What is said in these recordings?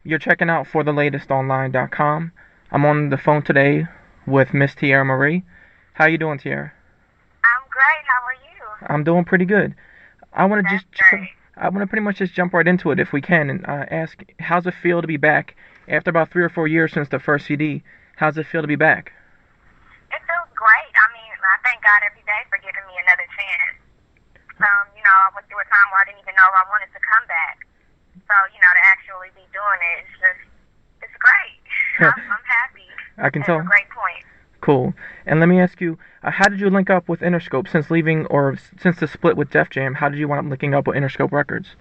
You're checking out for the latestonline.com. I'm on the phone today with Miss Teairra Marie. How you doing, Teairra? I'm great. How are you? I'm doing pretty good. I want to That's just great. I want to pretty much just jump right into it if we can and ask, how's it feel to be back after about 3 or 4 years since the first CD? How's it feel to be back? It feels great. I mean, I thank God every day for giving me another chance. I went through a time where I didn't even know I wanted to come back. So, to actually be doing it, it's great. I'm happy. I can It's a tell. great point. Cool. And let me ask you, how did you link up with Interscope since leaving or since the split with Def Jam? How did you wind up linking up with Interscope Records?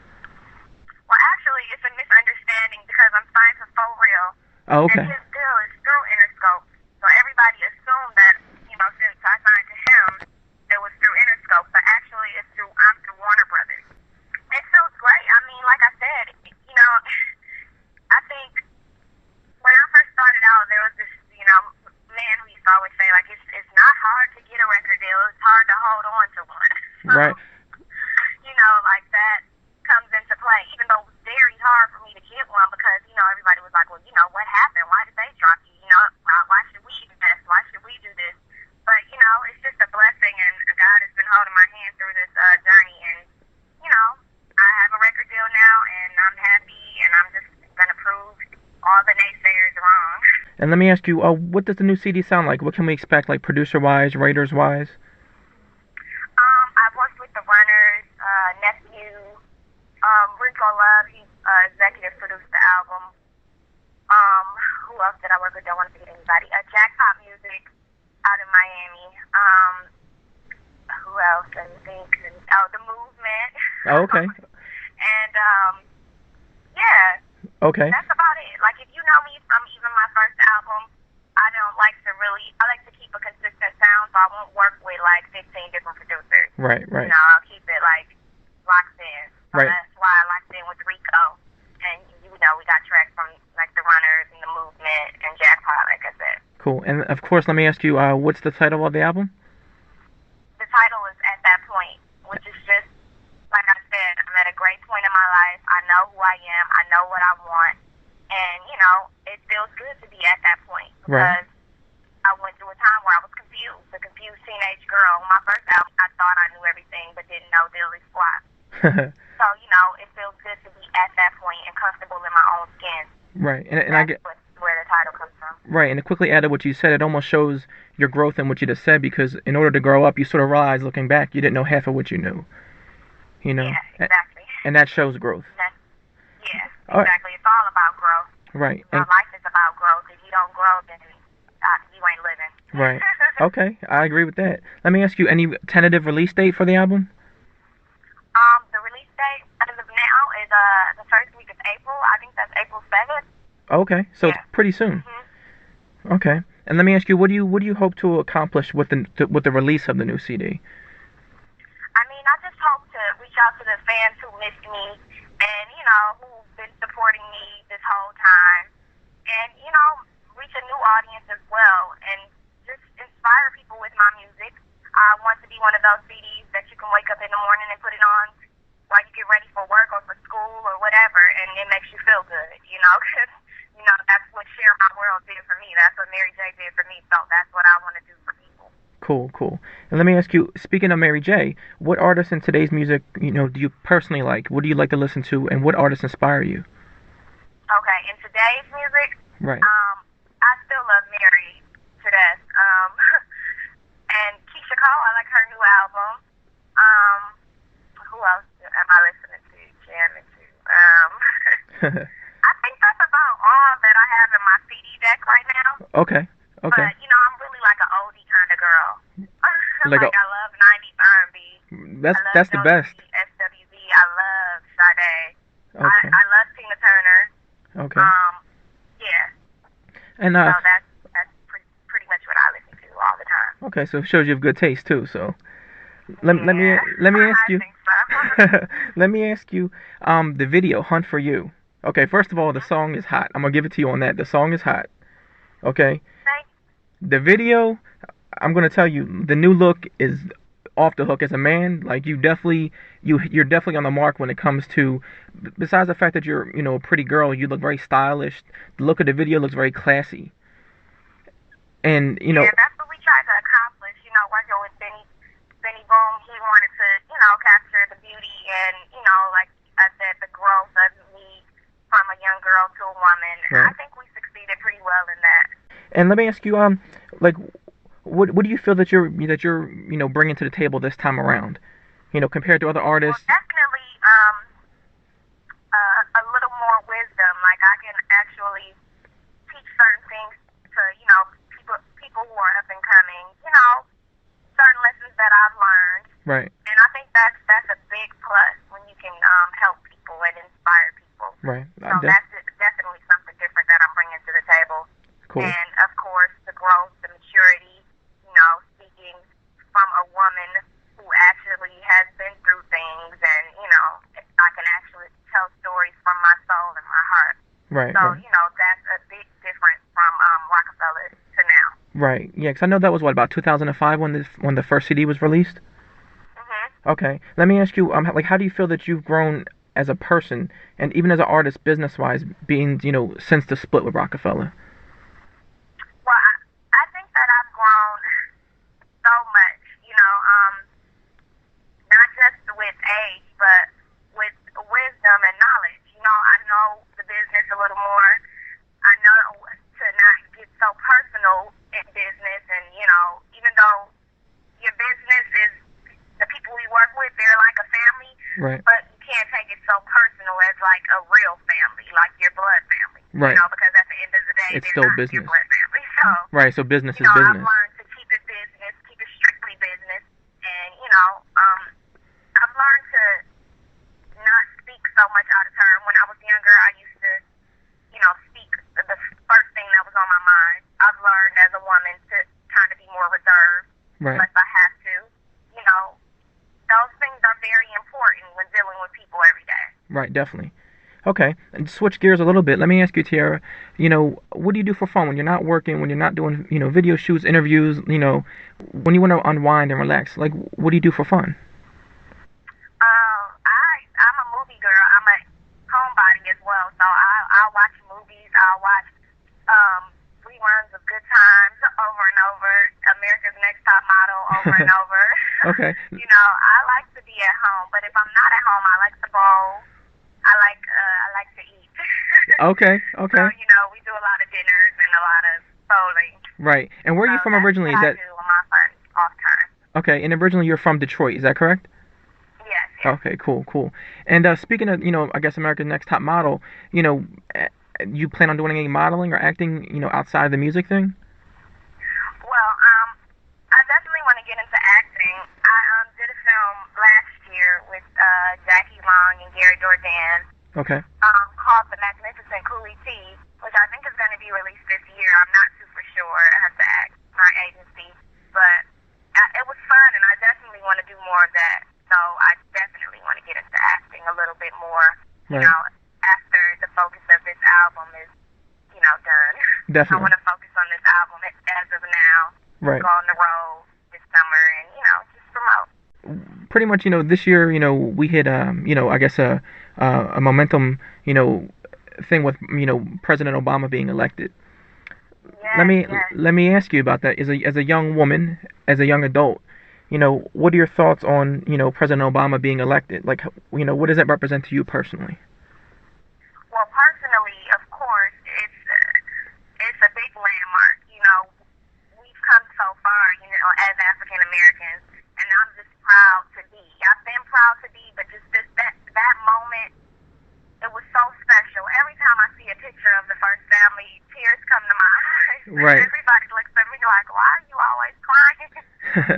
Well, actually, it's a misunderstanding because I'm signed to For Real, Oh, and okay. his deal is through Interscope. So everybody assumed that, since I signed to him, it was through Interscope. But actually, I'm through Warner Brothers. It feels great. I mean, like I said, I think when I first started out, there was this, man who used to always say, like, it's not hard to get a record deal. It's hard to hold on to one. Right. Like that comes into play, even though it was very hard for me to get one because, everybody was like, well, what happened? Why did they drop you? Why should we invest? Why should we do this? But, it's just a blessing, and God has been holding my hand through this journey, and, I have a record deal now, and I'm happy, and I'm just going to prove all the naysayers wrong. And let me ask you, what does the new CD sound like? What can we expect, like producer-wise, writers-wise? I've worked with the Runners, Nephew, Rico Love, he's executive produced the album. Who else did I work with? Don't want to forget anybody. Jackpot Music out in Miami. Who else? Let me think. Oh, The Movement. Oh, okay. And, yeah. Okay. That's about it. Like, if you know me from even my first album, I like to keep a consistent sound, so I won't work with, like, 15 different producers. Right. I'll keep it, like, locked in. So Right. that's why I locked in with Rico. And, we got tracks from, like, the Runners and the Movement and Jackpot, like I said. Cool. And of course, let me ask you, what's the title of the album? The title is At That Point, which is just, like I said, I'm at a great point in my life. I know who I am. I know what I want. And, it feels good to be at that point. Right. Because I went through a time where I was confused, a confused teenage girl. My first album, I thought I knew everything, but didn't know diddly squat. So, it feels good to be at that point and comfortable in my own skin. Right. And I get Where the title comes from. right. And to quickly add to what you said, it almost shows your growth in what you just said, because in order to grow up, you sort of realize, looking back, you didn't know half of what you knew. Yeah, exactly. And that shows growth. Yeah, All right. exactly. It's all about growth. Right. Life is about growth. If you don't grow, then you ain't living. Right. Okay, I agree with that. Let me ask you, any tentative release date for the album? The release date as of now is the first week of April. I think that's April 7th. Okay, so Yeah. it's pretty soon. Mm-hmm. Okay. And let me ask you, what do you hope to accomplish with the release of the new CD? I mean, I just hope to reach out to the fans who missed me and, who've been supporting me this whole time. And, reach a new audience as well and just inspire people with my music. I want to be one of those CDs that you can wake up in the morning and put it on while you get ready for work or for school or whatever, and it makes you feel good, because, that's what Share My World did for me. That's what Mary J did for me, so that's what I want to do for people. Cool. And let me ask you, speaking of Mary J, what artists in today's music, do you personally like? What do you like to listen to, and what artists inspire you? Okay, in today's music, Right. I still love Mary to death. And Keisha Cole, I like her new album. Who else am I listening to, jamming to? I think that's about all that I have in my CD deck right now. Okay. But, I'm really like an oldie kind of girl. I love 90s R&B. That's the best. SWV. I love Sade. Okay. I love Tina Turner. Okay. Yeah. And So that's pretty much what I listen to all the time. okay, so it shows you have good taste too. So let me ask I you. think so. Let me ask you, the video "Hunt for You." Okay, first of all, the song is hot. I'm gonna give it to you on that. The song is hot. Okay. Thanks. The video, I'm gonna tell you, the new look is off the hook as a man. Like you're definitely on the mark when it comes to. Besides the fact that you're a pretty girl, you look very stylish. The look of the video looks very classy, and Yeah, that's what we tried to accomplish. Working with Benny Boom, he wanted to, capture the beauty and, like I said, the growth of me from a young girl to a woman. right. I think we succeeded pretty well in that. And let me ask you, like, what do you feel that you're bringing to the table this time around? Compared to other Well, artists. definitely a little more wisdom. Like I can actually teach certain things to, people who are up and coming. Certain lessons that I've learned. Right. And I think that's a big plus when you can help people and inspire people. Right. So that's definitely something different that I'm bringing to the table. Cool. And of course, the growth, the maturity, speaking from a woman who actually has been through things, and I can actually tell stories from my soul and my heart. Right. So Right. that's a big difference from Rockefeller to now. Right. Yeah, because I know that was what, about 2005 when the first CD was released. Mhm. Okay. Let me ask you, like, how do you feel that you've grown as a person and even as an artist, business-wise, being, since the split with Rockefeller? Well, I think that I've grown so much, not just with age, but with wisdom and knowledge. I know the business a little more. I know to not get so personal in business, and even though your business is the people we work with, they're like a family, Right. but you can't take it so personal as like a real family, like your blood family. Right. Because at the end of the day, It's they're still not your business. blood family. So Right. So business is I've business. learned to keep it business, keep it strictly business, and I've learned to not speak so much out of turn. When I was younger, I used to, speak the first thing that was on my mind. I've learned as a woman to kind of be more reserved, Right. unless I have to. Those things are very important when dealing with people every day. Right. Definitely. Okay. And switch gears a little bit. Let me ask you, Teairra. What do you do for fun when you're not working, when you're not doing, video shoots, interviews? When you want to unwind and relax? Like, what do you do for fun? I'm a movie girl. I'm a homebody as well. So I'll watch movies. I'll watch reruns of Good Times over and over. America's Next Top Model over and over. Okay. I like to be at home, but if I'm not at home, I like to bowl. I like to eat. Okay. Okay. So we do a lot of dinners and a lot of bowling. Right. And where are you from originally? Is that I do on my fun off time. okay? And originally you're from Detroit. Is that correct? Yes. Yes. Okay. Cool. Cool. And speaking of, I guess America's Next Top Model. You plan on doing any modeling or acting, outside of the music thing? Well, I definitely want to get into acting. I did a film last year with Jackie Long and Gary Jordan Okay. called The Magnificent Coolie T, which I think is going to be released this year. I'm not super sure. I have to ask my agency. But it was fun, and I definitely want to do more of that. So I definitely want to get into acting a little bit more, Right. after the focus of this album is, done. I Definitely. want to focus on this album as of now. Right. Go on the road this summer and, just promote. Pretty much, this year, we hit, I guess a momentum, thing with, President Obama being elected. Yes, Let me ask you about that. As a young woman, as a young adult, what are your thoughts on, President Obama being elected? Like, what does that represent to you personally? Well, personally, of course, it's a big landmark. We've come so far, as African Americans, and I'm just proud to be. I've been proud to be, but just that moment, it was so special. Every time I see a picture of the first family, tears come to my eyes. Right. Everybody looks at me like, why are you always crying?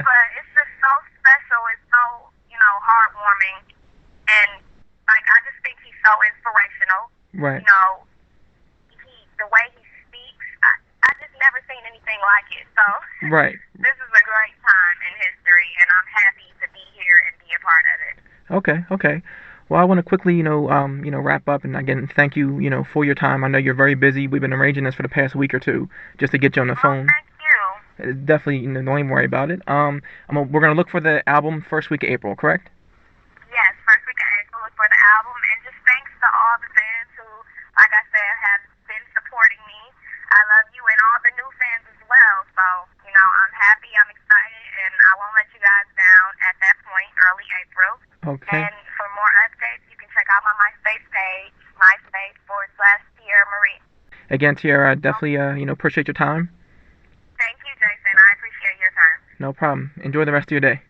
But it's just so special. It's so, heartwarming. And, I just think he's so inspirational. Right. The way he speaks, I just never seen anything like it. So, Right. this is a great time in history, and I'm happy to be here and be a part of it. Okay. Okay. Well, I want to quickly, wrap up and again thank you, for your time. I know you're very busy. We've been arranging this for the past week or two just to get you on the phone. Thank you. Definitely, don't even worry about it. We're gonna look for the album first week of April, correct? Yes, first week of April, look for the album, and just thanks to all the fans who, like I said, have been supporting me. I love you and all the new fans as well. So, I'm happy, I'm excited, and I won't let you guys down at that point, early April. Okay. And for more updates, you can check out my MySpace page, MySpace.com/Teairra Marie. Again, Teairra, I definitely appreciate your time. Thank you, Jason. I appreciate your time. No problem. Enjoy the rest of your day.